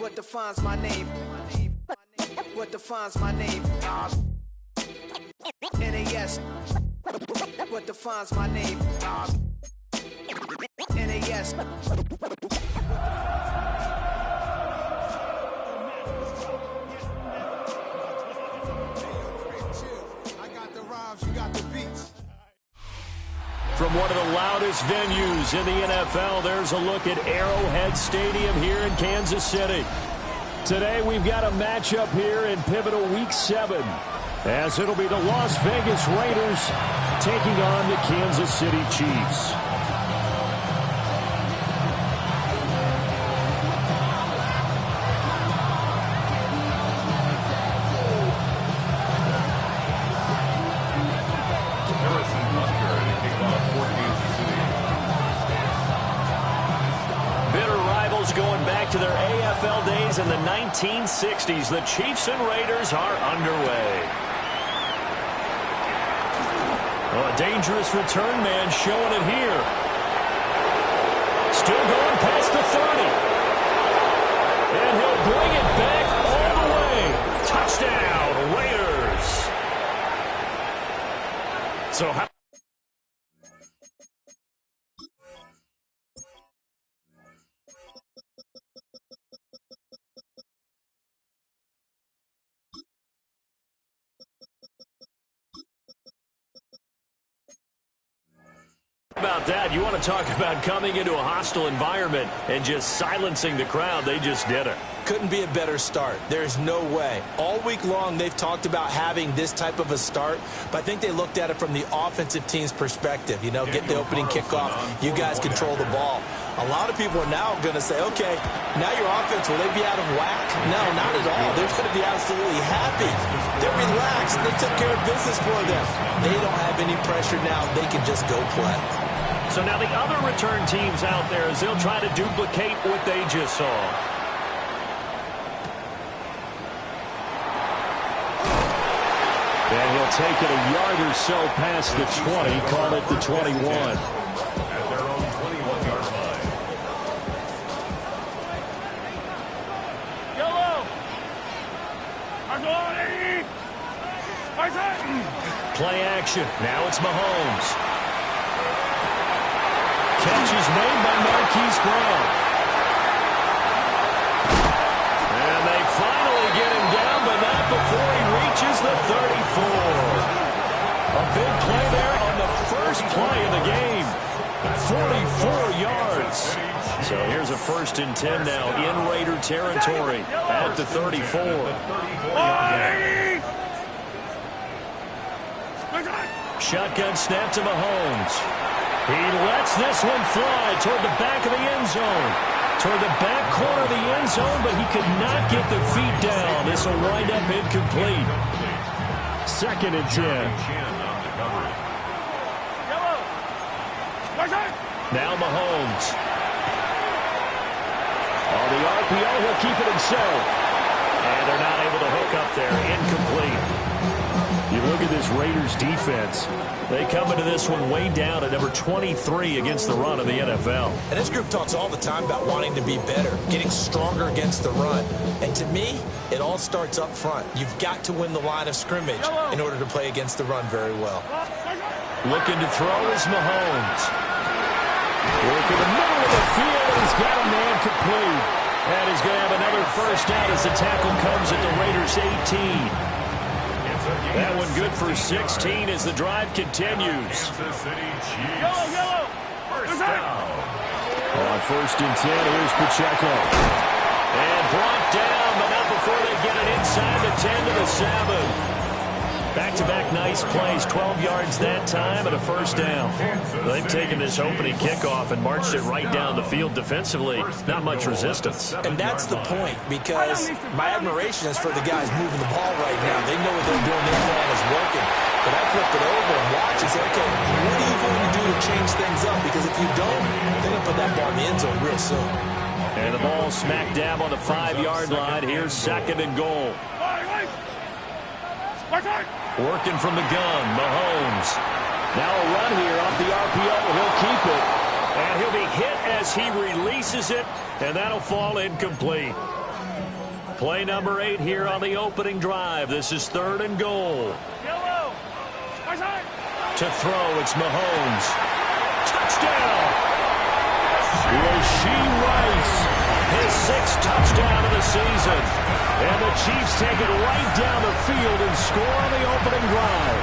What defines my name? What defines my name? NAS. What defines my name? NAS. From one of the loudest venues in the NFL, there's a look at Arrowhead Stadium here in Kansas City. Today we've got a matchup here in pivotal Week 7, as it'll be the Las Vegas Raiders taking on the Kansas City Chiefs. Going back to their AFL days in the 1960s, the Chiefs and Raiders are underway. Oh, a dangerous return man showing it here. Still going past the 30. And he'll bring it back all the way. Touchdown, Raiders. So how... about that, you want to talk about coming into a hostile environment and just silencing the crowd. They just did it. Couldn't be a better start. There's no way. All week long, they've talked about having this type of a start, but I think they looked at it from the offensive team's perspective. You know, get the opening kickoff. You guys control the ball. A lot of people are now going to say, okay, now your offense, will they be out of whack? No, not at all. They're going to be absolutely happy. They're relaxed. They took care of business for them. They don't have any pressure now. They can just go play. So now the other return teams out there, as they'll try to duplicate what they just saw. And he'll take it a yard or so past the 20, call it the 21. At their own 21-yard line. Yellow! Play action. Now it's Mahomes. Catch is made by Marquise Brown. And they finally get him down, but not before he reaches the 34. A big play there on the first play of the game. 44 yards. So here's a 1st and 10 now in Raider territory at the 34. Shotgun snap to Mahomes. He lets this one fly toward the back of the end zone. Toward the back corner of the end zone, but he could not get the feet down. This will wind up incomplete. 2nd and 10. Now Mahomes. On the RPO, he'll keep it himself. And they're not able to hook up there. Incomplete. You look at this Raiders defense. They come into this one way down at number 23 against the run of the NFL. And this group talks all the time about wanting to be better, getting stronger against the run. And to me, it all starts up front. You've got to win the line of scrimmage in order to play against the run very well. Looking to throw is Mahomes. Work in the middle of the field, and he's got a man complete. And he's going to have another first down as the tackle comes at the Raiders' 18. That one good for 16 as the drive continues. Yellow! First down. On 1st and 10, here's Pacheco. And brought down, but not before they get it inside the 10 to the 7. Back-to-back nice plays, 12 yards that time and a first down. They've taken this opening kickoff and marched it right down the field defensively. Not much resistance. And that's the point, because my admiration is for the guys moving the ball right now. They know what they're doing. Their plan is working. But I flip it over and watch and say, okay, what are you going to do to change things up? Because if you don't, they're going to put that ball in the end zone real soon. And the ball smack dab on the 5-yard line. Here's 2nd and goal. Working from the gun, Mahomes. Now a run here off the RPO. He'll keep it. And he'll be hit as he releases it, and that'll fall incomplete. Play number 8 here on the opening drive. This is 3rd and goal. To throw, it's Mahomes. Touchdown! Rashee Rice, his 6th touchdown of the season. And the Chiefs take it right down the field and score on the opening drive.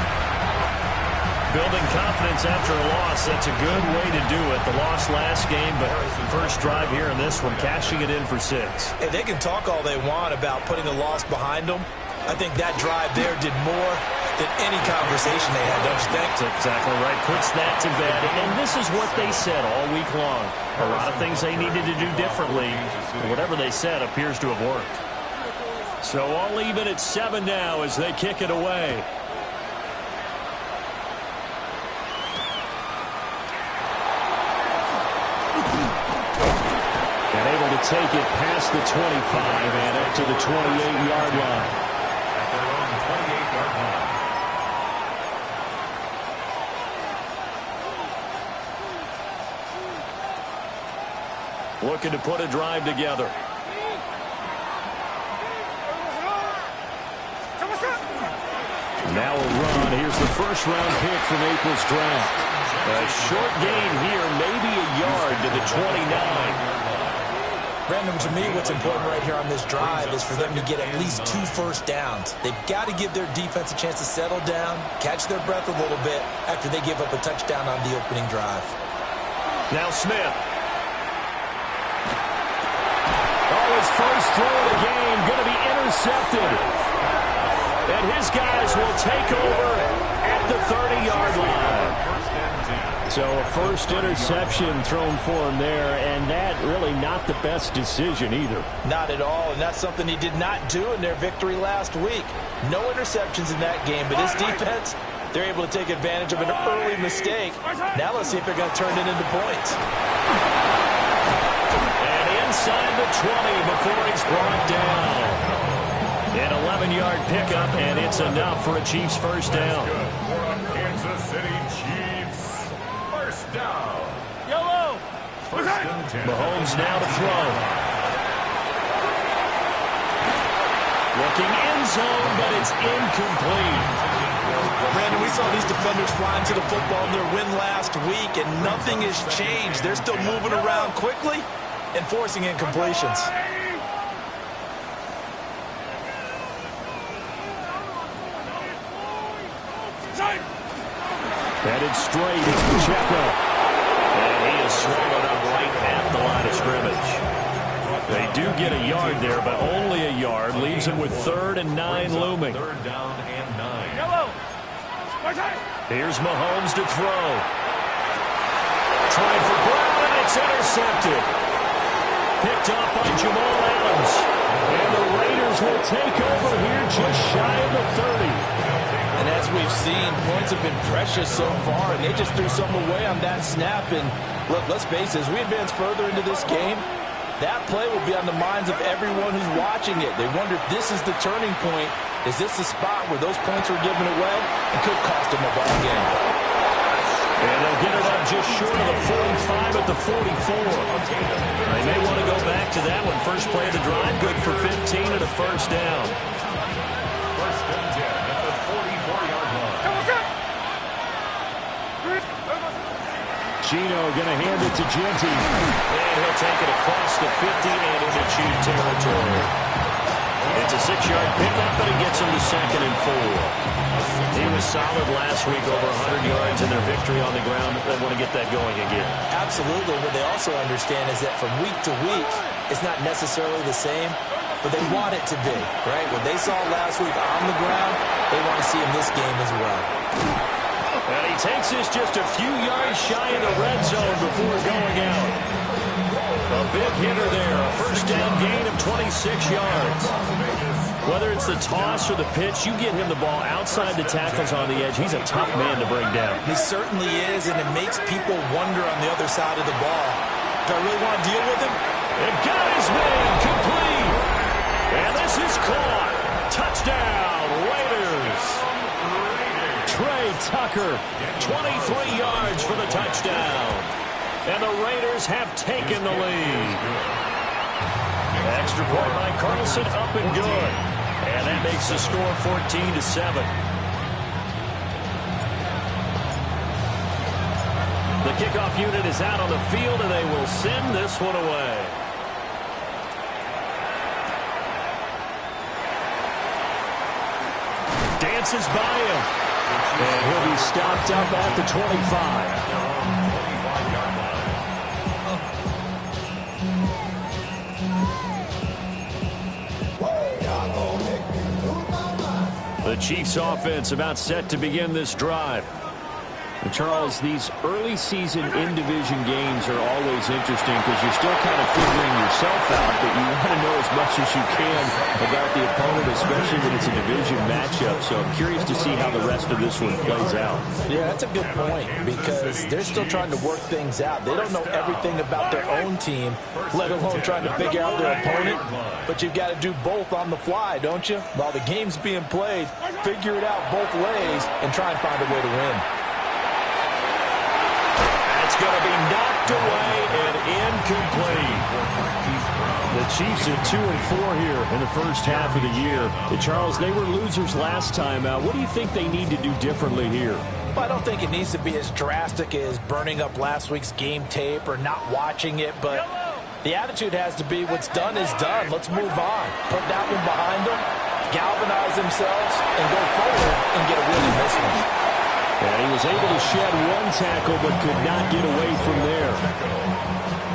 Building confidence after a loss, that's a good way to do it. The loss last game, but first drive here in this one, cashing it in for 6. Hey, they can talk all they want about putting the loss behind them. I think that drive there did more than any conversation they had, don't you think? That's exactly right. Puts that to bed. And this is what they said all week long. A lot of things they needed to do differently. Whatever they said appears to have worked. So all even at 7 now as they kick it away. And able to take it past the 25 and up to the 28-yard line. At their own 28-yard line. Looking to put a drive together. Now a run. Here's the first-round pick from April's draft. A short gain here, maybe a yard to the 29. Brandon, to me, what's important right here on this drive is for them to get at least 2 first downs. They've got to give their defense a chance to settle down, catch their breath a little bit after they give up a touchdown on the opening drive. Now Smith. Oh, his first throw of the game going to be intercepted. And his guys will take over at the 30-yard line. So a first interception thrown for him there, and that really not the best decision either. Not at all, and that's something he did not do in their victory last week. No interceptions in that game, but his defense, they're able to take advantage of an early mistake. Now let's see if they're going to turn it into points. And inside the 20 before he's brought down. An 11-yard pickup, and it's enough for a Chiefs first down. Good for a Kansas City Chiefs. First down. Yellow. First and 10. Mahomes now to throw. Looking end zone, but it's incomplete. Brandon, we saw these defenders flying to the football in their win last week, and nothing has changed. They're still moving around quickly and forcing incompletions. Headed straight, it's Pacheco. And he is swallowed up right at the line of scrimmage. They do get a yard there, but only a yard. Leaves him with 3rd and 9 looming. 3rd down and 9. Yellow. Here's Mahomes to throw. Trying for Brown, and it's intercepted. Picked up by Jamal Adams. And the Raiders will take over here just shy of the 30. And as we've seen, points have been precious so far, and they just threw some away on that snap. And look, let's face it, as we advance further into this game, that play will be on the minds of everyone who's watching it. They wonder if this is the turning point. Is this the spot where those points were given away? It could cost them a ball game. And they'll get it up just short of the 45 at the 44. They may want to go back to that one. First play of the drive, good for 15 and a first down. First and 10 at the 44-yard line. Gino going to hand it to Genty. And he'll take it across the 50 and into Chief territory. It's a 6-yard pickup, but it gets him to 2nd and 4. He was solid last week, over 100 yards in their victory on the ground. They want to get that going again. Absolutely. What they also understand is that from week to week, it's not necessarily the same, but they want it to be, right? What they saw last week on the ground, they want to see in this game as well. And he takes this just a few yards shy of the red zone before going out. A big hitter there, a first down gain of 26 yards. Whether it's the toss or the pitch, you get him the ball outside the tackles on the edge. He's a tough man to bring down. He certainly is, and it makes people wonder on the other side of the ball. Do I really want to deal with him? And got his man complete. And this is caught. Touchdown, Raiders. Trey Tucker, 23 yards for the touchdown. And the Raiders have taken the lead. Extra point by Carlson, up and good. And that makes the score 14-7. The kickoff unit is out on the field, and they will send this one away. Dances by him. And he'll be stopped up at the 25. The Chiefs offense about set to begin this drive. And Charles, these early season in-division games are always interesting because you're still kind of figuring yourself out, but you want to know as much as you can about the opponent, especially when it's a division matchup. So I'm curious to see how the rest of this one plays out. Yeah, that's a good point because they're still trying to work things out. They don't know everything about their own team, let alone trying to figure out their opponent. But you've got to do both on the fly, don't you? While the game's being played, figure it out both ways and try and find a way to win. Going to be knocked away and incomplete. The Chiefs at 2-4 here in the first half of the year. And Charles, they were losers last time out. What do you think they need to do differently here? Well, I don't think it needs to be as drastic as burning up last week's game tape or not watching it, but the attitude has to be what's done is done. Let's move on. Put that one behind them, galvanize themselves, and go forward and get a win in this one. And he was able to shed one tackle but could not get away from there.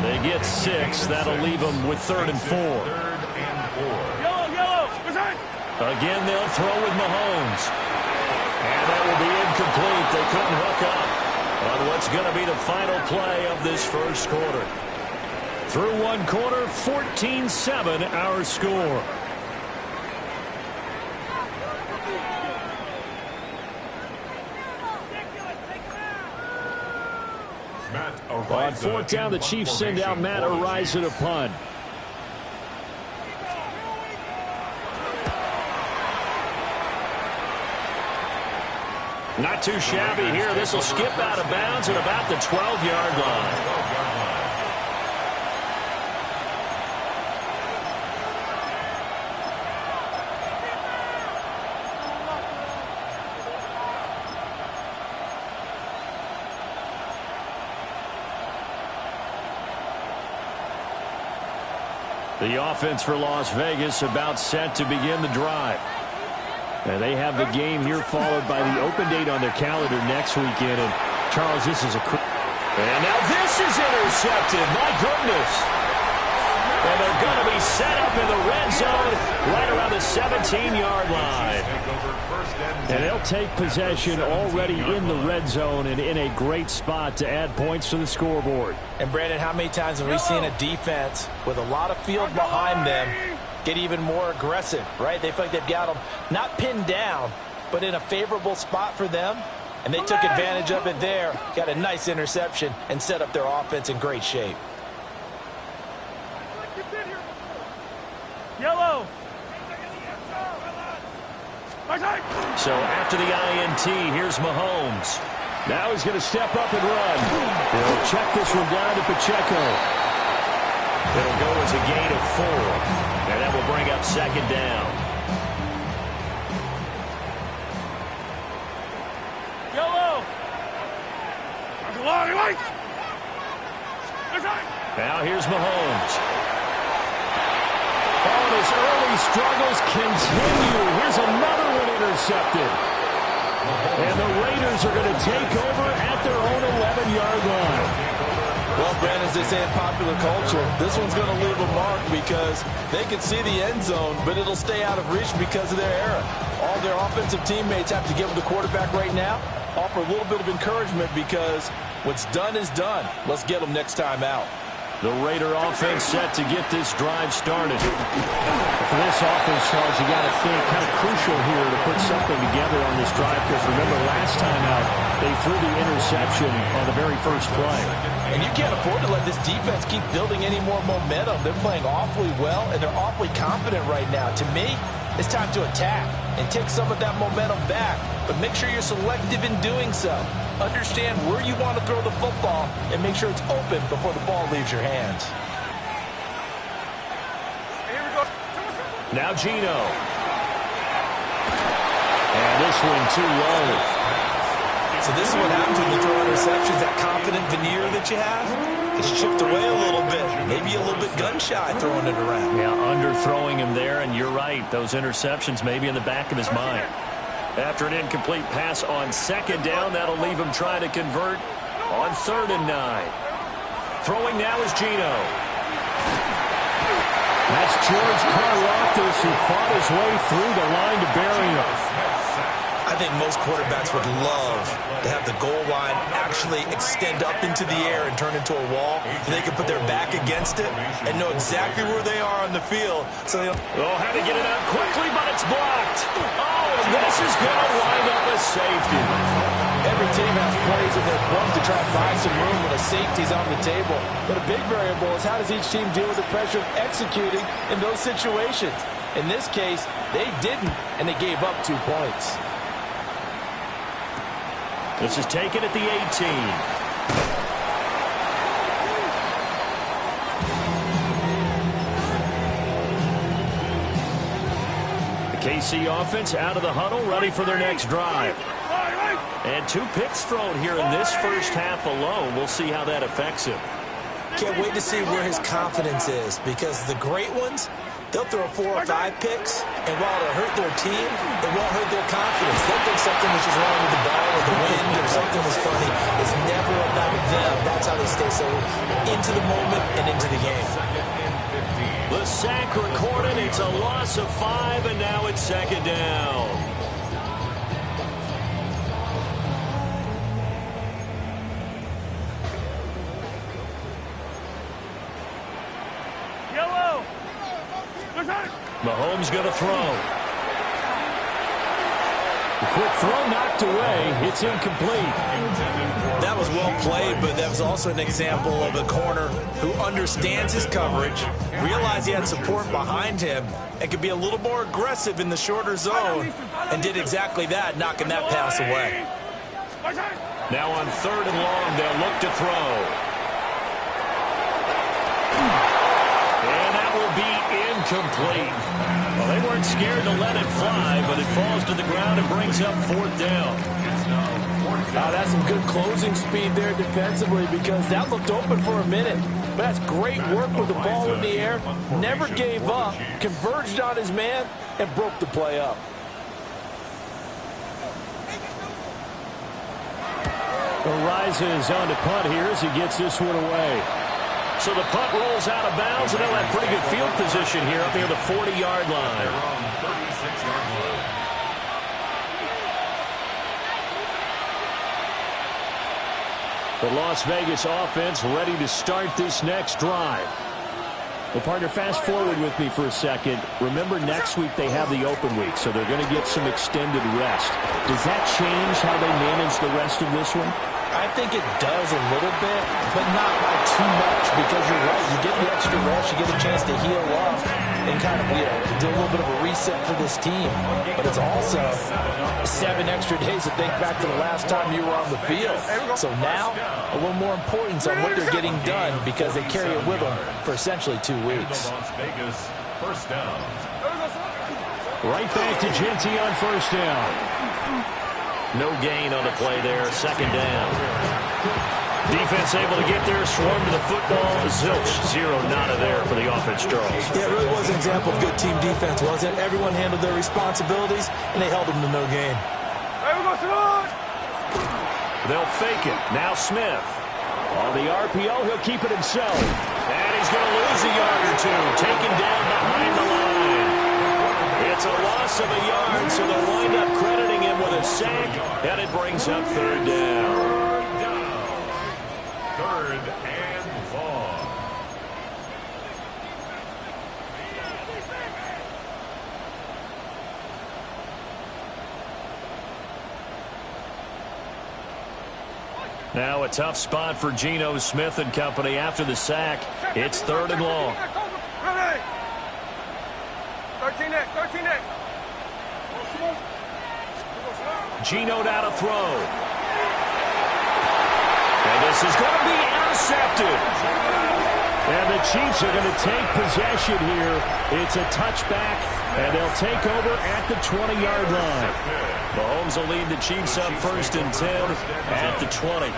They get 6. That'll leave them with 3rd and 4. Again, they'll throw with Mahomes. And that will be incomplete. They couldn't hook up on what's going to be the final play of this first quarter. Through one quarter, 14-7 our score. On 4th down, the Chiefs send out Matt Araiza to punt. Not too shabby here. This will skip out of bounds at about the 12-yard line. The offense for Las Vegas about set to begin the drive. And they have the game here followed by the open date on their calendar next weekend. And Charles, this is and now this is intercepted. My goodness. And they're going to be set up in the red zone right around the 17-yard line. And they'll take possession already in the red zone and in a great spot to add points to the scoreboard. And, Brandon, how many times have we seen a defense with a lot of field behind them get even more aggressive, right? They feel like they've got them not pinned down, but in a favorable spot for them. And they took advantage of it there, got a nice interception, and set up their offense in great shape. Yellow. So after the INT, here's Mahomes. Now he's going to step up and run. He'll check this one down to Pacheco. It'll go as a gain of 4. And that will bring up 2nd down. Yellow. Now here's Mahomes. Oh, his early struggles continue. Here's another one intercepted. And the Raiders are going to take over at their own 11-yard line. Well, Brandon, as they say in popular culture, this one's going to leave a mark because they can see the end zone, but it'll stay out of reach because of their error. All their offensive teammates have to give the quarterback right now, offer a little bit of encouragement because what's done is done. Let's get them next time out. The Raider offense set to get this drive started. For this offense, Charles, you got to think kind of crucial here to put something together on this drive because remember last time out, they threw the interception on the very first play. And you can't afford to let this defense keep building any more momentum. They're playing awfully well, and they're awfully confident right now. To me, it's time to attack and take some of that momentum back, but make sure you're selective in doing so. Understand where you want to throw the football and make sure it's open before the ball leaves your hands. Now Geno. And this one too low. So this is what happens when you throw interceptions. That confident veneer that you have, it's chipped away a little bit. Maybe a little bit gun-shy throwing it around. Yeah, underthrowing him there, and you're right. Those interceptions may be in the back of his mind. After an incomplete pass on second down, that'll leave him trying to convert on 3rd and 9. Throwing now is Geno. That's George Karlaftis, who fought his way through the line to bury him. I think most quarterbacks would love to have the goal line actually extend up into the air and turn into a wall, so they can put their back against it and know exactly where they are on the field. So they had to get it out quickly, but it's blocked. Oh, and this is going to wind up a safety. Every team has plays in their book to try to buy some room when a safety's on the table. But a big variable is how does each team deal with the pressure of executing in those situations. In this case, they didn't, and they gave up 2 points. This is taken at the 18. The KC offense out of the huddle, ready for their next drive. And 2 picks thrown here in this first half alone. We'll see how that affects him. can't wait to see where his confidence is, because the great ones, they'll throw 4 or 5 picks, and while it'll hurt their team, it won't hurt their confidence. They'll think something was just wrong with the ball or the wind or something was funny. It's never about them. That's how they stay so into the moment and into the game. The sack recorded. It's a loss of 5, and now it's 2nd down. Mahomes going to throw. The quick throw knocked away. It's incomplete. That was well played, but that was also an example of a corner who understands his coverage, realized he had support behind him, and could be a little more aggressive in the shorter zone, and did exactly that, knocking that pass away. Now on 3rd and long, they'll look to throw. And that will be incomplete. Well, they weren't scared to let it fly, but it falls to the ground and brings up 4th down. That's some good closing speed there defensively, because that looked open for a minute. But that's great work with the ball in the air. Never gave up, converged on his man, and broke the play up. Arises on to punt here as he gets this one away. So the punt rolls out of bounds, and they'll have pretty good field position here up near the 40-yard line. The Las Vegas offense ready to start this next drive. Well, partner, fast forward with me for a second. Remember, next week they have the open week, so they're going to get some extended rest. Does that change how they manage the rest of this one? I think it does a little bit, but not by too much, because you're right. You get the extra rest, you get a chance to heal up and kind of do a little bit of a reset for this team. But it's also 7 extra days to think back to the last time you were on the field. So now, a little more importance on what they're getting done, because they carry it with them for essentially 2 weeks. First down. Right back to Genty on 1st down. No gain on the play there, 2nd down. Defense able to get there, swarm to the football. Zilch, 0 nada there for the offense, Charles. Yeah, it really was an example of good team defense, wasn't it? Everyone handled their responsibilities, and they held them to no gain. They'll fake it. Now Smith. On the RPO, he'll keep it himself. And he's going to lose a yard or 2. Taken down behind the line. It's a loss of a yard, so they'll wind up crediting him with a sack, and it brings up 3rd down. 3rd and long. Now a tough spot for Geno Smith and company after the sack. It's 3rd and long. 13 next. Geno now to throw. And this is going to be intercepted. And the Chiefs are going to take possession here. It's a touchback, and they'll take over at the 20-yard line. Mahomes will lead the Chiefs up 1st and 10 at the 20.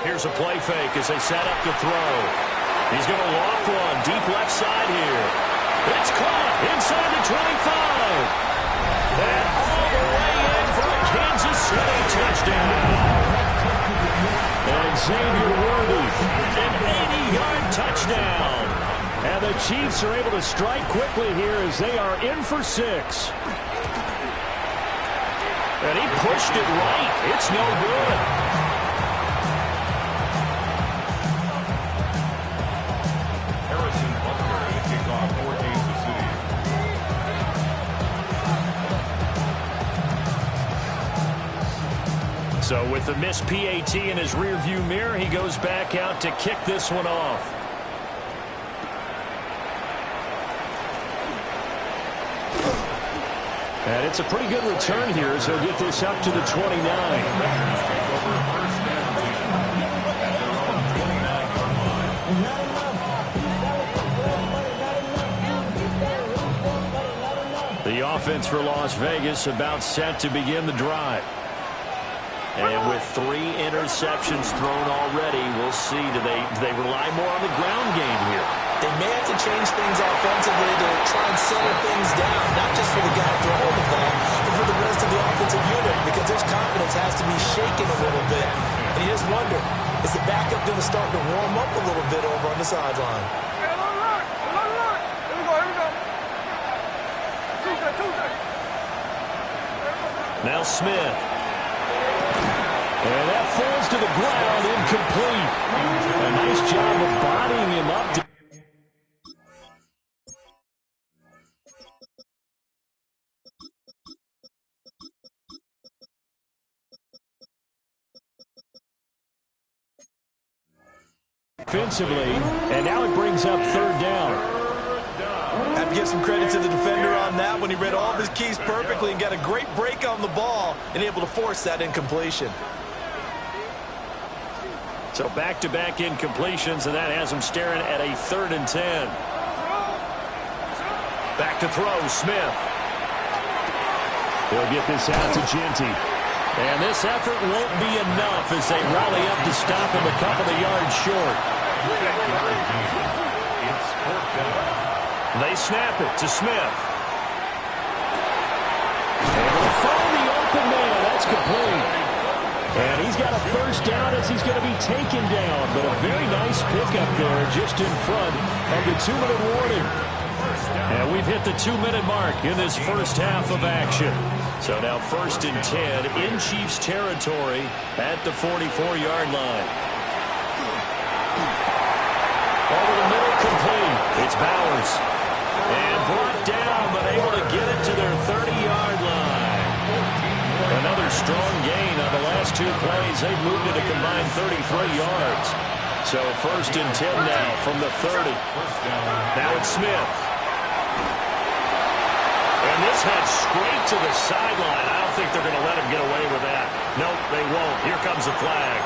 Here's a play fake as they set up to throw. He's going to loft one deep left side here. It's caught inside the 25. And all the way in for a Kansas City touchdown. And Xavier Worthy, an 80-yard touchdown. And the Chiefs are able to strike quickly here as they are in for 6. And he pushed it right. It's no good. So with the missed PAT in his rearview mirror, he goes back out to kick this one off. And it's a pretty good return here as he'll get this up to the 29. The offense for Las Vegas about set to begin the drive. And with 3 interceptions thrown already, we'll see. Do they rely more on the ground game here? They may have to change things offensively to try and settle things down, not just for the guy throwing the ball, but for the rest of the offensive unit, because their confidence has to be shaken a little bit. And you just wonder, is the backup going to start to warm up a little bit over on the sideline? Here we go. Tuesday. Now Smith. And that falls to the ground, incomplete. A nice job of bodying him up. Defensively, and now it brings up 3rd down. Have to give some credit to the defender on that when he read all of his keys perfectly and got a great break on the ball and able to force that incompletion. So back-to-back incompletions, and that has him staring at a 3rd and 10. Back to throw, Smith. He'll get this out to Ginty. And this effort won't be enough as they rally up to stop him a couple of yards short. They snap it to Smith. And they'll find the open man. That's complete. And he's got a 1st down as he's going to be taken down. But a very nice pickup there just in front of the 2-minute warning. And we've hit the 2-minute mark in this first half of action. So now 1st and 10 in Chiefs territory at the 44-yard line. Over the middle, complete. It's Bowers. And brought down, but able to get it to their 30-yard line. Another strong gain on the last 2 plays. They've moved it a combined 33 yards. So 1st and 10 now from the 30. Now it's Smith. And this heads straight to the sideline. I don't think they're going to let him get away with that. Nope, they won't. Here comes the flag.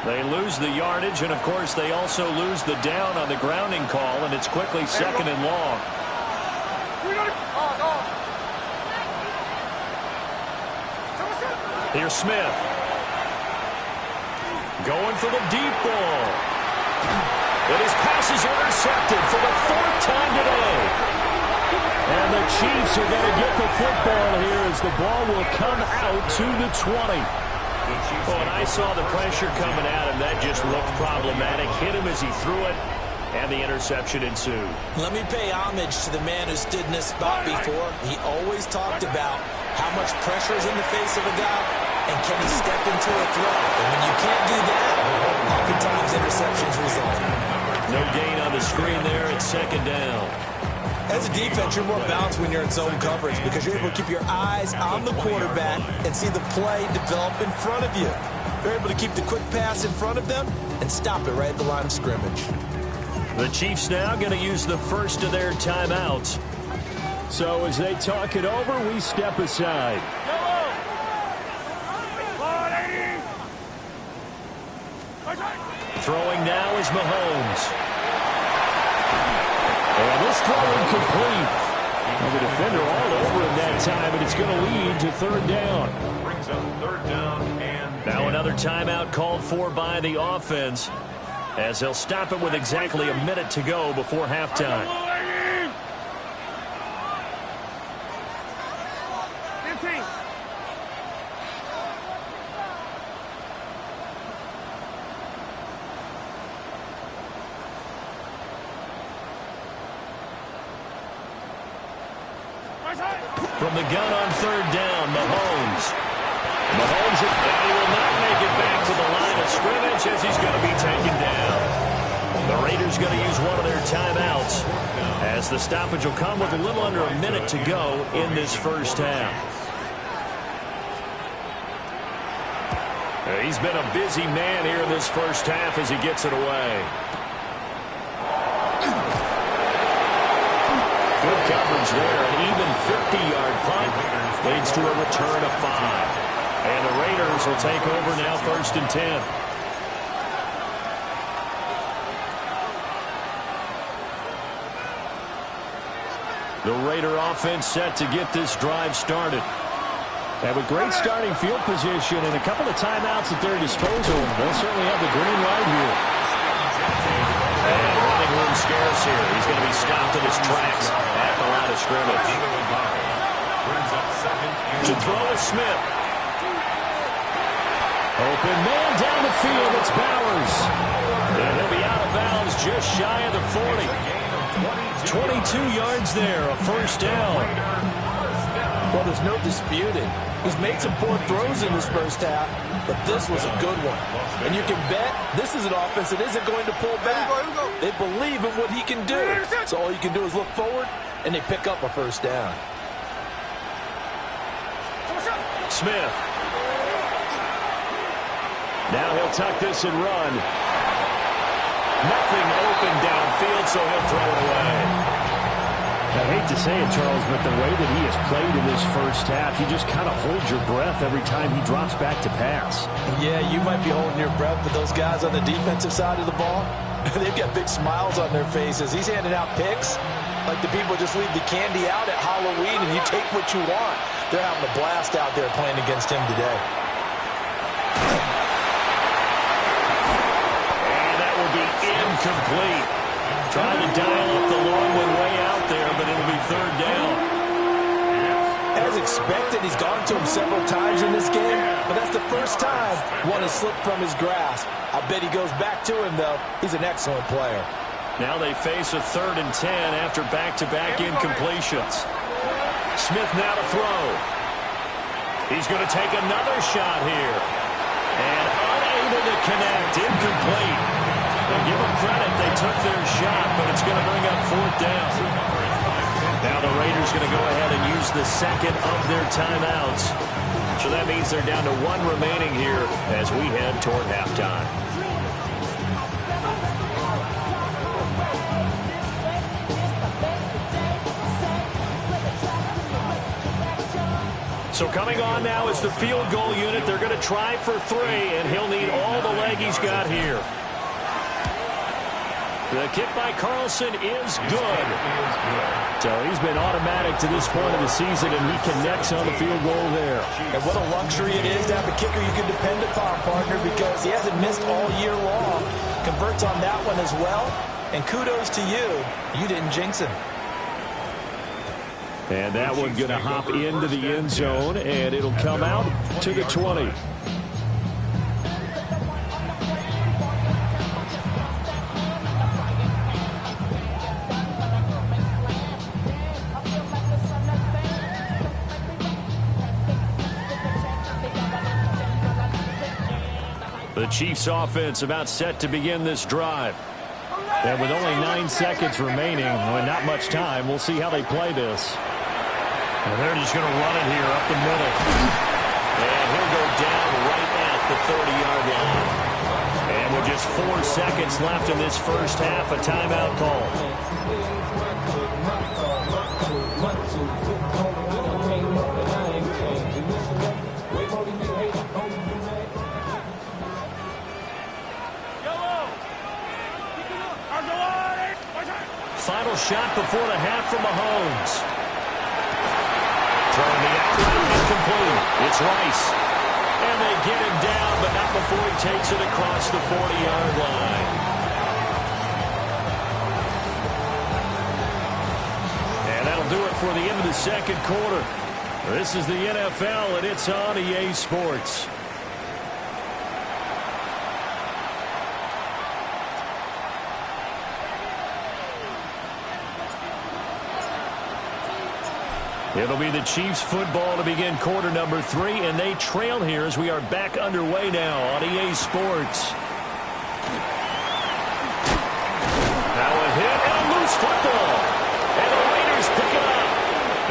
They lose the yardage, and, of course, they also lose the down on the grounding call, and it's quickly 2nd and long. Here's Smith. Going for the deep ball. But his pass is intercepted for the 4th time today. And the Chiefs are going to get the football here as the ball will come out to the 20. Oh, and I saw the pressure coming at him. That just looked problematic. Hit him as he threw it, and the interception ensued. Let me pay homage to the man who stood in this spot before. He always talked about how much pressure is in the face of a guy, and can he step into a throw. And when you can't do that, oftentimes interceptions result. No gain on the screen there. It's 2nd down. As a defense, you're more balanced when you're in zone coverage because you're able to keep your eyes on the quarterback and see the play develop in front of you. You're able to keep the quick pass in front of them and stop it right at the line of scrimmage. The Chiefs now going to use the first of their timeouts. So as they talk it over, we step aside. Throwing now is Mahomes. And this throw incomplete. And the defender all over him that time, and it's going to lead to third down. Brings up third down and Now another timeout called for by the offense, as they'll stop it with exactly a minute to go before halftime. 15. From the gun on third down, Mahomes. Mahomes, and he will not make it back to the line of scrimmage as he's going to be taken down. The Raiders going to use one of their timeouts, as the stoppage will come with a little under a minute to go in this first half. He's been a busy man here in this first half as he gets it away. Good coverage there. An even 50-yard punt leads to a return of 5. And the Raiders will take over now, first and 10. The Raider offense set to get this drive started. Have a great starting field position and a couple of timeouts at their disposal. They'll certainly have the green light here. And running room scarce here. He's going to be stopped in his tracks at the line of scrimmage. To throw is Smith. Open man down the field. It's Bowers. And he'll be out of bounds just shy of the 40. 22 yards there, a first down. Well, there's no disputing. He's made some poor throws in this first half, but this was a good one. And you can bet this is an offense that isn't going to pull back. They believe in what he can do. So all you can do is look forward, and they pick up a first down. Smith. Now he'll tuck this and run. Nothing open downfield, so he'll throw it away. I hate to say it, Charles, but the way that he has played in this first half, you just kind of hold your breath every time he drops back to pass. Yeah, you might be holding your breath, but those guys on the defensive side of the ball, they've got big smiles on their faces. He's handing out picks like the people just leave the candy out at Halloween and you take what you want. They're having a blast out there playing against him today. And that will be incomplete. Trying to dial up the long one way out there, but it'll be third down. As expected, he's gone to him several times in this game, but that's the first time one has slipped from his grasp. I bet he goes back to him, though. He's an excellent player. Now they face a 3rd and 10 after back-to-back incompletions. Smith now to throw. He's going to take another shot here. And unable to connect, incomplete. Well, give them credit, they took their shot, but it's going to bring up 4th down. Now the Raiders going to go ahead and use the second of their timeouts. So that means they're down to 1 remaining here as we head toward halftime. So coming on now is the field goal unit. They're going to try for 3, and he'll need all the leg he's got here. The kick by Carlson is good. So he's been automatic to this point of the season, and he connects on the field goal there. And what a luxury it is to have a kicker you can depend upon, partner, because he hasn't missed all year long. Converts on that one as well. And kudos to you. You didn't jinx him. And that one going to hop into the end zone, and it'll come out to the 20. The Chiefs offense about set to begin this drive. And with only 9 seconds remaining, well, not much time, we'll see how they play this. And they're just going to run it here up the middle. And he'll go down right at the 30-yard line. And With just 4 seconds left in this first half, a timeout call. Final shot before the half from Mahomes. Throwing the out, incomplete. It's Rice. And they get him down, but not before he takes it across the 40-yard line. And that'll do it for the end of the second quarter. This is the NFL, and it's on EA Sports. It'll be the Chiefs football to begin quarter number 3, and they trail here as we are back underway now on EA Sports. Now a hit and a loose football. And the Raiders pick it up.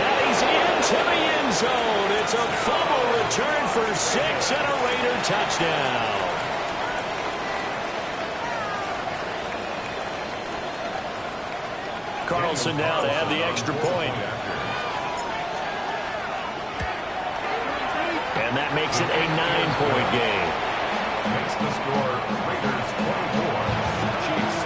And he's into the end zone. It's a fumble return for 6 and a Raider touchdown. Carlson now to add the extra point. And that makes it a 9-point game. Makes the score Raiders 24, Chiefs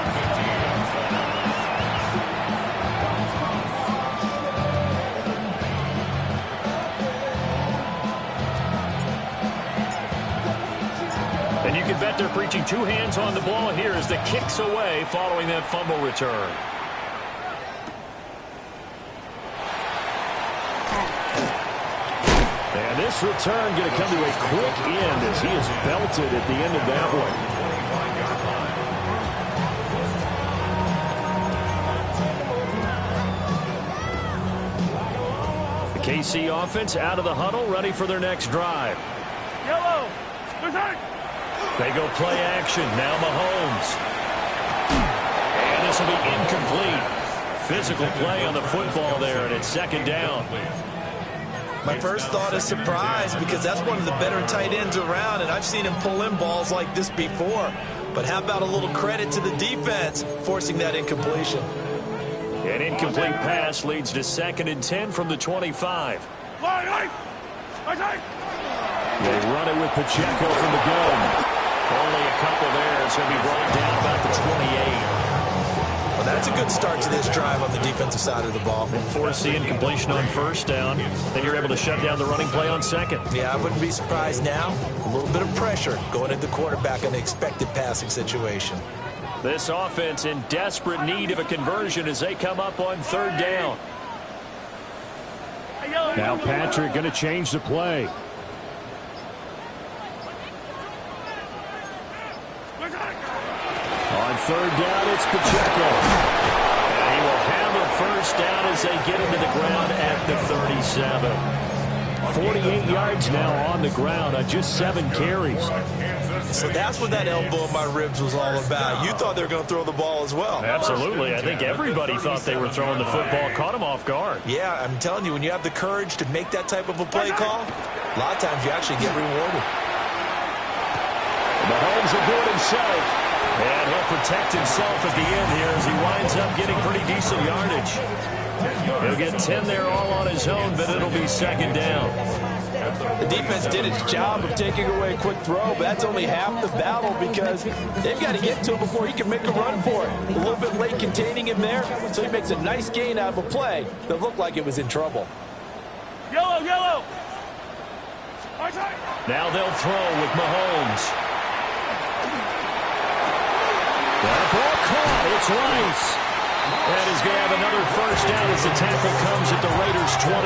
15. And you can bet they're preaching 2 hands on the ball here as the kick's away following that fumble return. And this return going to come to a quick end as he is belted at the end of that one. The KC offense out of the huddle, ready for their next drive. Yellow. They go play action. Now Mahomes. And this will be incomplete. Physical play on the football there, and it's second down. My first thought is surprise because that's one of the better tight ends around, and I've seen him pull in balls like this before. But how about a little credit to the defense forcing that incompletion? An incomplete pass leads to 2nd and 10 from the 25. They run it with Pacheco from the gun. Only a couple there, so he'll be brought down about the 28. Well, that's a good start to this drive on the defensive side of the ball. Force the incompletion on first down. Then you're able to shut down the running play on second. Yeah, I wouldn't be surprised now. A little bit of pressure going at the quarterback in an expected passing situation. This offense in desperate need of a conversion as they come up on 3rd down. Now Patrick going to change the play. On 3rd down, it's Pacheco. And he will have a first down as they get him to the ground at the 37. 48 yards now on the ground on just 7 carries. So that's what that elbow in my ribs was all about. You thought they were going to throw the ball as well. Absolutely. I think everybody thought they were throwing the football, caught him off guard. Yeah, I'm telling you, when you have the courage to make that type of a play call, a lot of times you actually get rewarded. Mahomes will do it himself. And he'll protect himself at the end here as he winds up getting pretty decent yardage. He'll get 10 there all on his own, but it'll be 2nd down. The defense did its job of taking away a quick throw, but that's only half the battle because they've got to get to him before he can make a run for it. A little bit late containing him there, so he makes a nice gain out of a play that looked like it was in trouble. Yellow. Now they'll throw with Mahomes. That ball caught. It's Rice. And he's going to have another first down as the tackle comes at the Raiders' 28.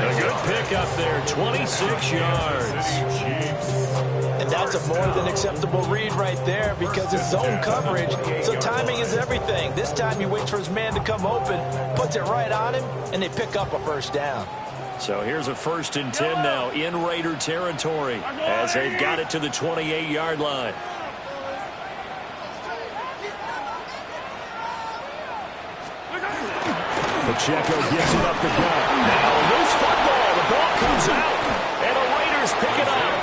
A good pick up there, 26 yards. And that's a more than acceptable read right there because it's zone coverage, so timing is everything. This time he waits for his man to come open, puts it right on him, and they pick up a first down. So here's a 1st and 10 now in Raider territory as they've got it to the 28-yard line. Pacheco gets it up the gut. Now loose football. The ball comes out, and the Raiders pick it up.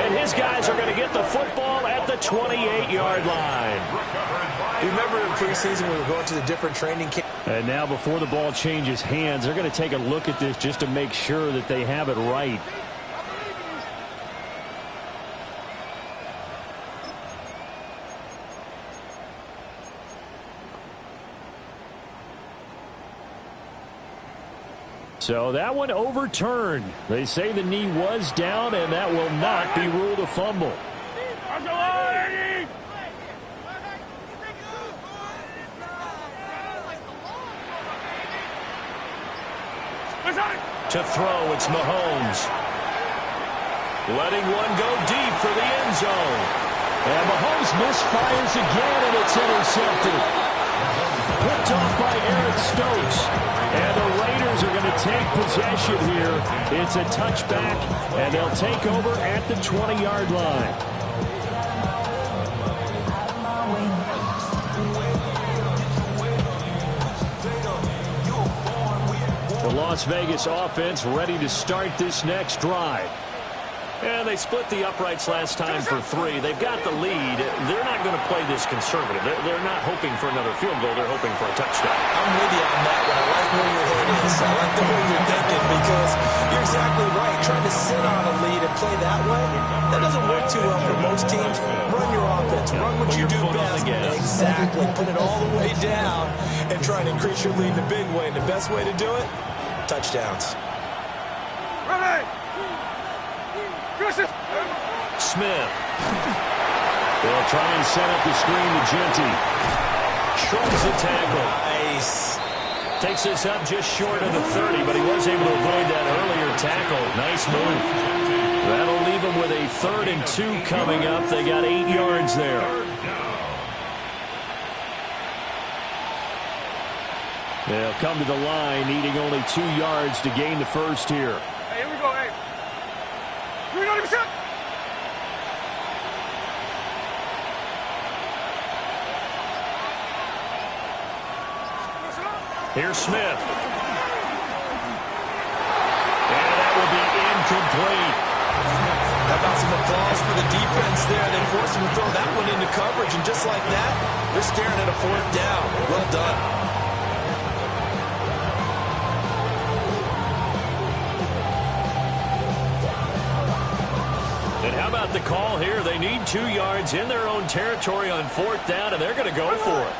And his guys are going to get the football at the 28-yard line. You remember in preseason we were going to the different training camp. And now before the ball changes hands, they're going to take a look at this just to make sure that they have it right. So that one overturned. They say the knee was down, and that will not be ruled a fumble. To throw, it's Mahomes. Letting one go deep for the end zone. And Mahomes misfires again, and it's intercepted. Picked off by Eric Stokes. And the Raiders are going to take possession here. It's a touchback, and they'll take over at the 20-yard line. The Las Vegas offense ready to start this next drive. And they split the uprights last time for 3. They've got the lead. They're not going to play this conservative. They're not hoping for another field goal. They're hoping for a touchdown. I'm with you on that one. I like where your head is. I like the way you're thinking because you're exactly right. Trying to sit on a lead and play that way, that doesn't work too well for most teams. Run your offense. Run what you do best. Exactly. Put it all the way down and try and increase your lead in a big way. And the best way to do it, touchdowns. Smith. They'll try and set up the screen to Genty. Shorts the tackle. Nice. Takes us up just short of the 30, but he was able to avoid that earlier tackle. Nice move. That'll leave him with a 3rd and 2 coming up. They got 8 yards there. They'll come to the line, needing only 2 yards to gain the first here. Hey, here we go, hey. Here we go, let me shot. Here's Smith. And that will be incomplete. How about some applause for the defense there? They forced him to throw that one into coverage, and just like that, they're staring at a 4th down. Well done. And how about the call here? They need 2 yards in their own territory on 4th down, and they're going to go for it.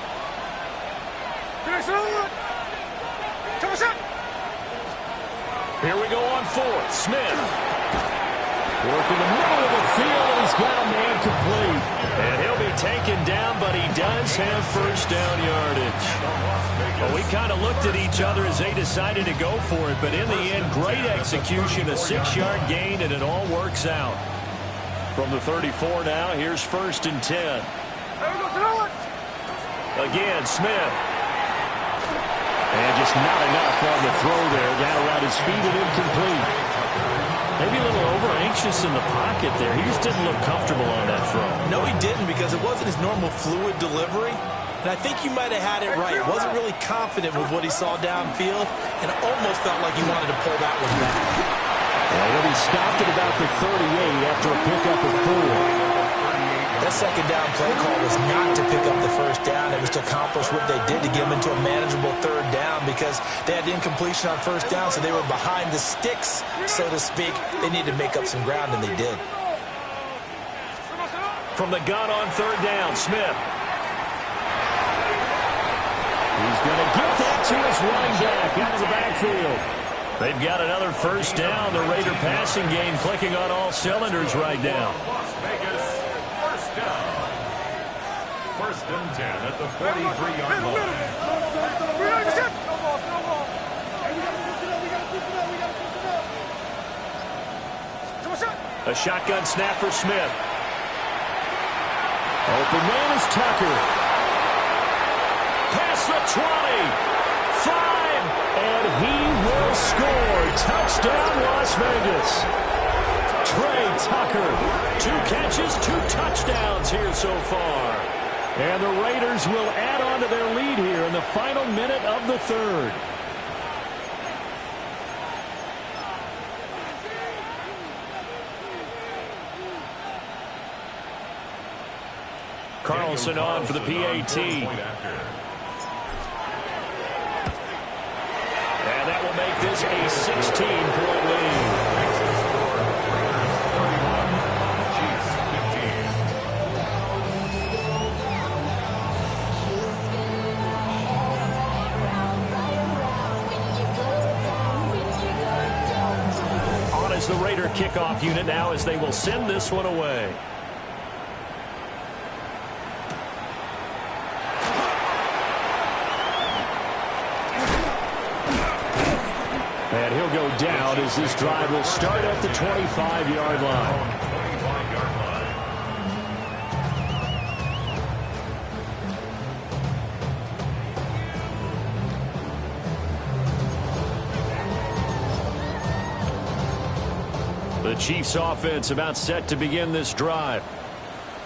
Here we go on 4th. Smith. Working the middle of the field, and he's got a man complete. And he'll be taken down, but he does have 1st down yardage. Well, we kind of looked at each other as they decided to go for it, but in the end, great execution, a 6-yard gain, and it all works out. From the 34 now, here's 1st and 10. Again, Smith. And just not enough on the throw there. Got around his feet and incomplete. Maybe a little over-anxious in the pocket there. He just didn't look comfortable on that throw. No, he didn't, because it wasn't his normal fluid delivery. And I think you might have had it right. Wasn't really confident with what he saw downfield, and almost felt like he wanted to pull that one back. Well, he'll be stopped at about the 38 after a pickup of 4. That 2nd down play call was not to pick up the 1st down. It was to accomplish what they did to get him into a manageable 3rd down, because they had incompletion on 1st down, so they were behind the sticks, so to speak. They needed to make up some ground, and they did. From the gun on 3rd down, Smith. He's going to get that to his running back out of the backfield. They've got another 1st down. The Raider passing game clicking on all cylinders right now. Las Vegas, 1st down. 1st and 10 at the 43-yard line. A shotgun snap for Smith. Open man is Tucker. Past the 20. 5. And he will score. Touchdown, Las Vegas. Trey Tucker. 2 catches, 2 touchdowns here so far. And the Raiders will add on to their lead here in the final minute of the 3rd. Carlson on for the PAT. And that will make this a 16-point lead. On is the Raider kickoff unit now as they will send this one away. And he'll go down as this drive will start at the 25-yard line. The Chiefs offense about set to begin this drive.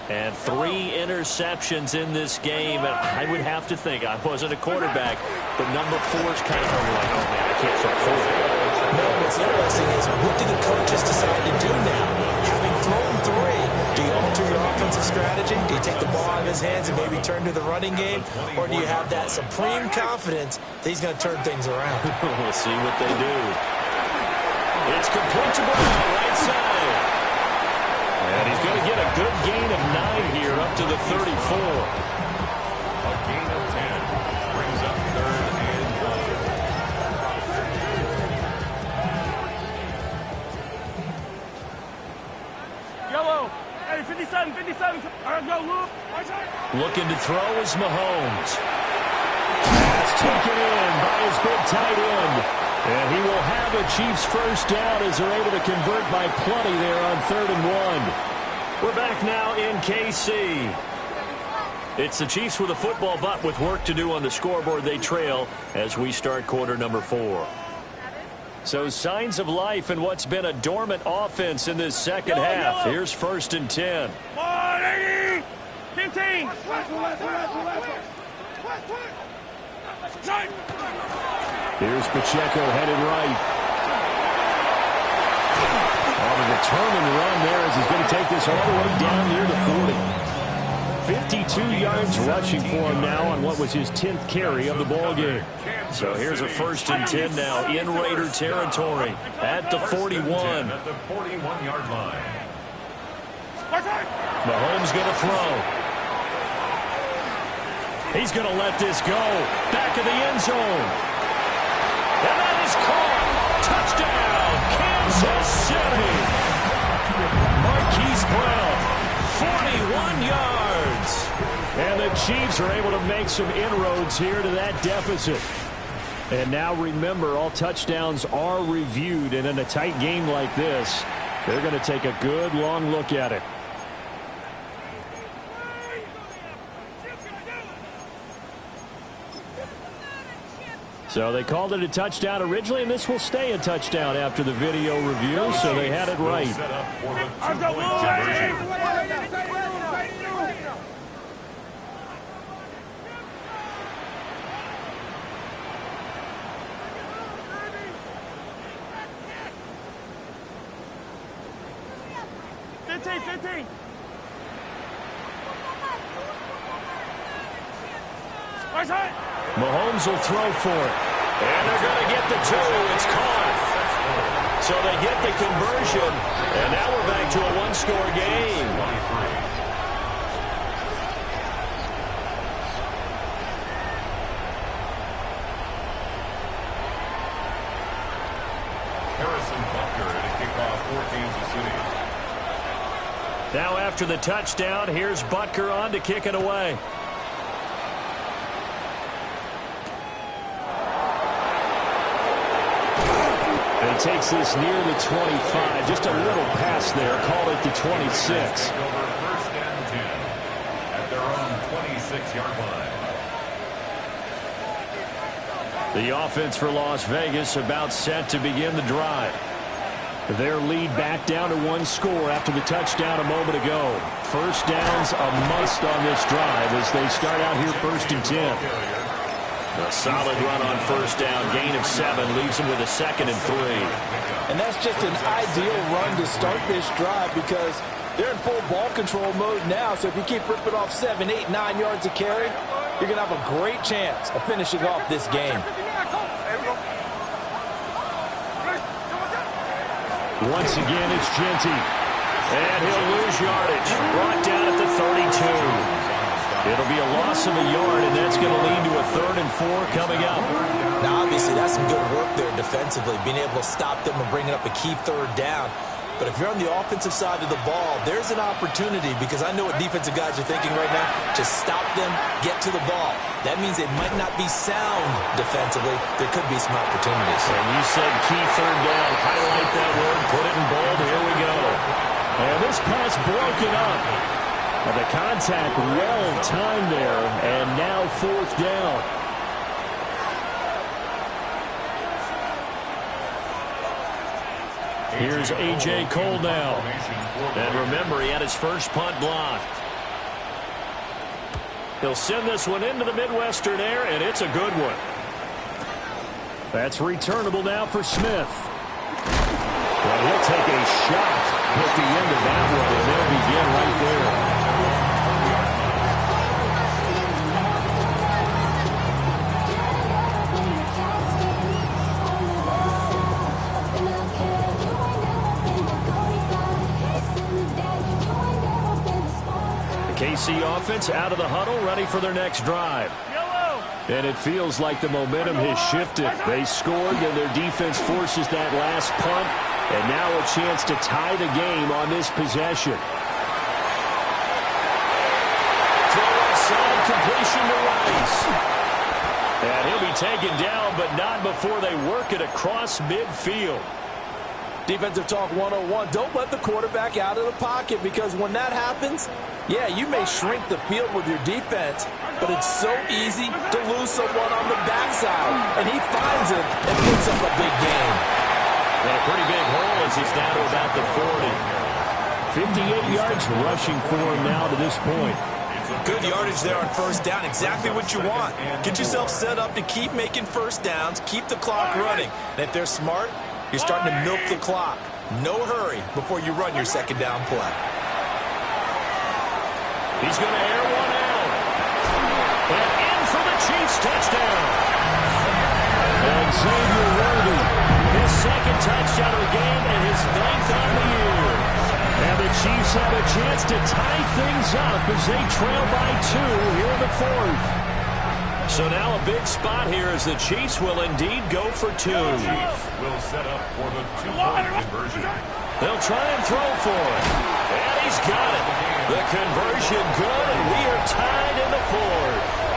And 3 interceptions in this game. And I would have to think, I wasn't a quarterback, but number 4 is kind of like, oh man, I can't throw 4. No, what's interesting is what do the coaches decide to do now? Having thrown 3, do you alter your offensive strategy? Do you take the ball out of his hands and maybe turn to the running game? Or do you have that supreme confidence that he's going to turn things around? We'll see what they do. It's complete to Brown, right side. And he's going to get a good gain of 9 here up to the 34. A gain of 10 brings up 3rd and 1. Yellow. Hey, 57, 57. All right, go, Luke. Looking to throw is Mahomes. That's taken in by his big tight end. And he will have a Chiefs first down as they're able to convert by plenty there on 3rd and 1. We're back now in KC. It's the Chiefs with a football, but with work to do on the scoreboard, they trail as we start quarter number 4. So signs of life in what's been a dormant offense in this second half. Here's 1st and 10. 180. 15. Here's Pacheco headed right. On a determined run there as he's going to take this all the way down near the 40. 52 yards rushing for him now on what was his 10th carry of the ball game. So here's a 1st and 10 now in Raider territory at the 41. At the 41-yard line. Mahomes going to throw. He's going to let this go. Back of the end zone. And that is caught. Touchdown, Kansas City. Marquise Brown, 41 yards. And the Chiefs are able to make some inroads here to that deficit. And now remember, all touchdowns are reviewed. And in a tight game like this, they're going to take a good long look at it. So they called it a touchdown originally, and this will stay a touchdown after the video review, so they had it right. Set up for the 2-point conversion. Mahomes will throw for it. And they're going to get the 2. It's caught. So they get the conversion. And now we're back to a 1-score game. Harrison Butker to kick off for Kansas City. Now after the touchdown, here's Butker on to kick it away. And he takes this near the 25. Just a little pass there. Call it the 26. Take over 1st and 10 at their own 26-yard line. The offense for Las Vegas about set to begin the drive. Their lead back down to 1 score after the touchdown a moment ago. First down's a must on this drive as they start out here 1st and 10. A solid run on first down. Gain of 7 leaves him with a 2nd and 3. And that's just an ideal run to start this drive because they're in full ball control mode now. So if you keep ripping off 7, 8, 9 yards of carry, you're going to have a great chance of finishing off this game. Once again, it's Jeanty. And he'll lose yardage. Brought down at the 32. It'll be a loss of a yard, and that's going to lead to a 3rd and 4 coming up. Now, obviously, that's some good work there defensively, being able to stop them and bringing up a key 3rd down. But if you're on the offensive side of the ball, there's an opportunity because I know what defensive guys are thinking right now. Just stop them, get to the ball. That means they might not be sound defensively. There could be some opportunities. And you said key 3rd down. Highlight that word. Put it in bold. Here we go. And this pass broken up. And the contact well timed there. And now 4th down. Here's A.J. Cole now. And remember, he had his first punt blocked. He'll send this one into the Midwestern air, and it's a good one. That's returnable now for Smith. Well, he'll take a shot at the end of that one, and they'll begin right there. KC offense out of the huddle, ready for their next drive. And it feels like the momentum has shifted. They scored, and their defense forces that last punt, and now a chance to tie the game on this possession. Throw outside, completion to Rice. And he'll be taken down, but not before they work it across midfield. Defensive talk 101. Don't let the quarterback out of the pocket because when that happens, yeah, you may shrink the field with your defense, but it's so easy to lose someone on the backside. And he finds him and puts up a big game. And a pretty big hole as he's down to about the 40. 58 yards rushing for him now to this point. Good yardage there on first down. Exactly what you want. Get yourself set up to keep making first downs, keep the clock running. And if they're smart, you're starting to milk the clock. No hurry before you run your second down play. He's going to air one out. And in for the Chiefs touchdown. And Xavier Worthy, His second touchdown of the game and his 9th on the year. and the Chiefs have a chance to tie things up as they trail by 2 here in the 4th. So now a big spot here as the Chiefs will indeed go for 2. Chiefs will set up for the 2-point conversion. They'll try and throw for it. And he's got it. The conversion good, and we are tied in the 4th.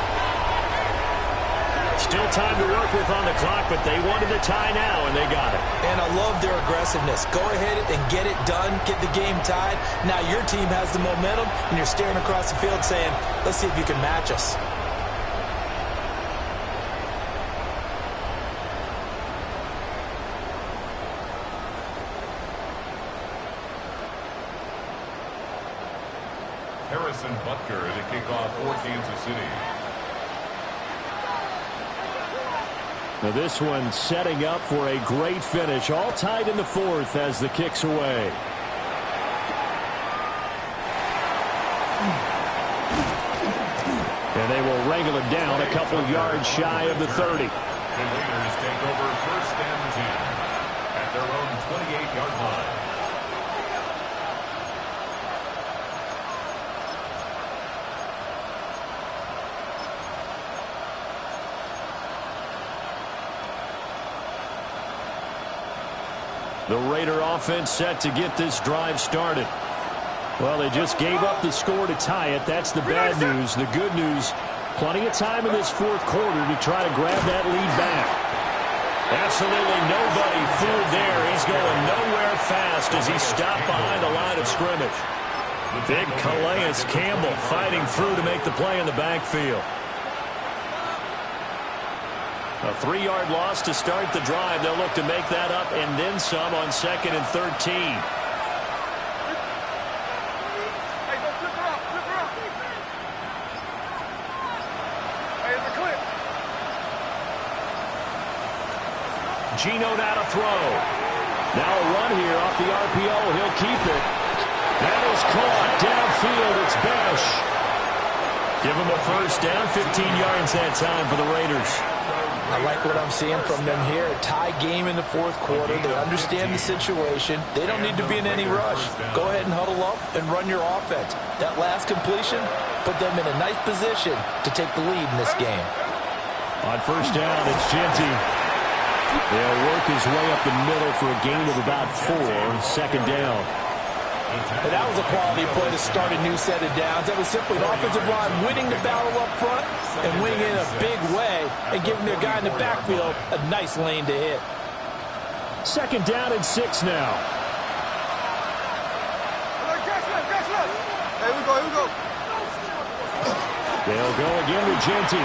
Still time to work with on the clock, but they wanted the tie now, and they got it. And I love their aggressiveness. Go ahead and get it done, get the game tied. Now your team has the momentum, and you're staring across the field saying, let's see if you can match us. Harrison Butker to kick off for Kansas City. Now this one setting up for a great finish. All tied in the 4th as the kick's away. And they will wrangle it down a couple of yards shy of the 30. The Raiders take over first and 10 at their own 28-yard line. The Raider offense set to get this drive started. Well, they just gave up the score to tie it. That's the bad news. The good news, plenty of time in this 4th quarter to try to grab that lead back. Absolutely nobody fooled there. He's going nowhere fast as he stopped behind the line of scrimmage. Big Calais Campbell fighting through to make the play in the backfield. A 3-yard loss to start the drive. They'll look to make that up and then some on 2nd and 13. Geno now to throw. Now a run here off the RPO. He'll keep it. That is caught. Downfield, it's Besh. Give him a first down, 15 yards that time for the Raiders. I like what I'm seeing from them here. A tie game in the fourth quarter. They understand the situation. They don't need to be in any rush. Go ahead and huddle up and run your offense. That last completion put them in a nice position to take the lead in this game. On first down, it's Genty. They'll work his way up the middle for a gain of about 4. Second down. And that was a quality play to start a new set of downs. That was simply an offensive line winning the battle up front and winning in a big way and giving their guy in the backfield a nice lane to hit. Second down and 6 now. Here we go. They'll go again with Genty.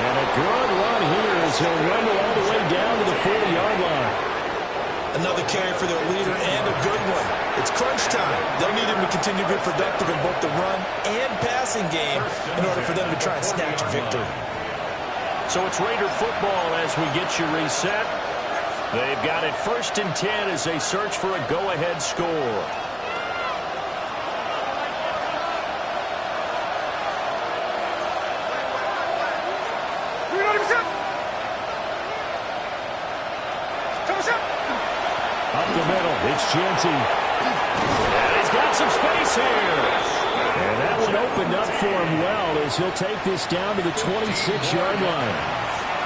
And a good run here as he'll run all the way down to the 40-yard line. Another carry for their leader and a good one. It's crunch time. They'll need him to continue to be productive in both the run and passing game in order for them to try and snatch a victory. So it's Raider football as we get you reset. They've got it 1st and 10 as they search for a go-ahead score. Up the middle, it's Genty. And he's got some space here. And that one opened up for him well as he'll take this down to the 26-yard line.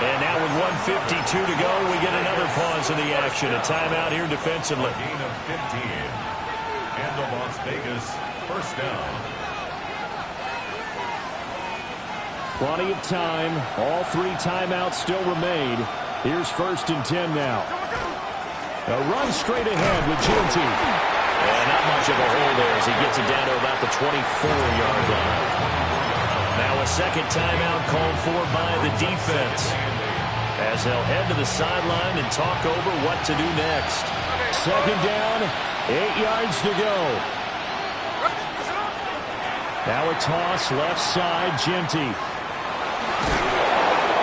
And now with 1:52 to go, we get another pause in the action. A timeout here defensively. Gain of 15. And the Las Vegas first down. Plenty of time. All 3 timeouts still remain. Here's 1st and 10 now. A run straight ahead with Genty. Not much of a hole there as he gets it down to about the 24-yard line. Now a second timeout called for by the defense as they'll head to the sideline and talk over what to do next. Second down, 8 yards to go. Now a toss left side, Genty.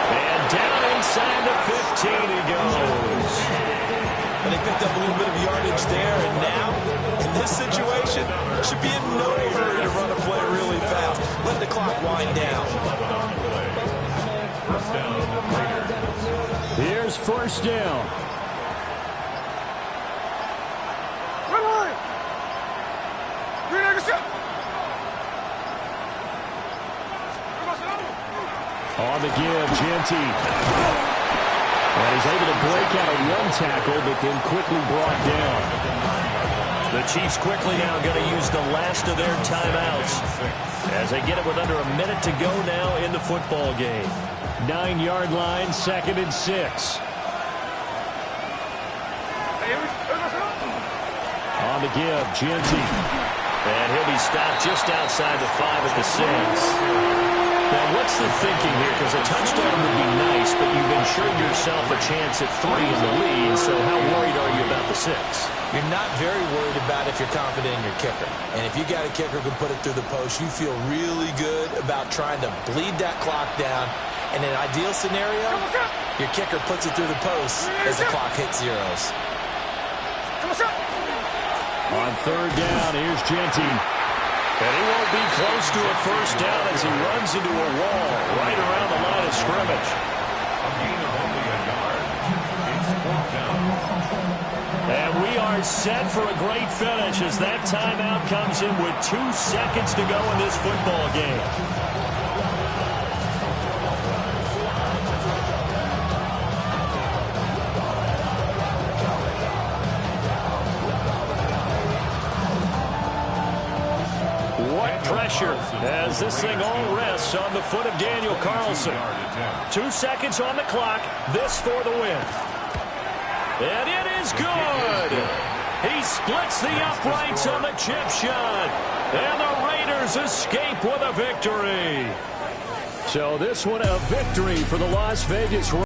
And down inside the 15 he goes. And they picked up a little bit of yardage there, and now, in this situation, should be in no hurry to run a play really fast. Let the clock wind down. First down, Raiders. Here's 1st down. On the give, Genty. And he's able to break out of 1 tackle, but then quickly brought down. The Chiefs quickly now going to use the last of their timeouts as they get it with under a minute to go now in the football game. 9-yard line, 2nd and 6. On the give, Genty. And he'll be stopped just outside the 5 at the 6. Now, what's the thinking here? Because a touchdown would be nice, but you've ensured yourself a chance at 3 in the lead, so how worried are you about the 6? You're not very worried about if you're confident in your kicker. And if you got a kicker who can put it through the post, you feel really good about trying to bleed that clock down. In an ideal scenario, your kicker puts it through the post as the clock hits zeros. On 3rd down, here's Genty. And he won't be close to a first down as he runs into a wall right around the line of scrimmage. A gain of only a yard. It's 4th down. And we are set for a great finish as that timeout comes in with 2 seconds to go in this football game. Pressure as this thing all rests on the foot of Daniel Carlson. 2 seconds on the clock. This for the win. And it is good. He splits the uprights on the chip shot. And the Raiders escape with a victory. So this one a victory for the Las Vegas Raiders.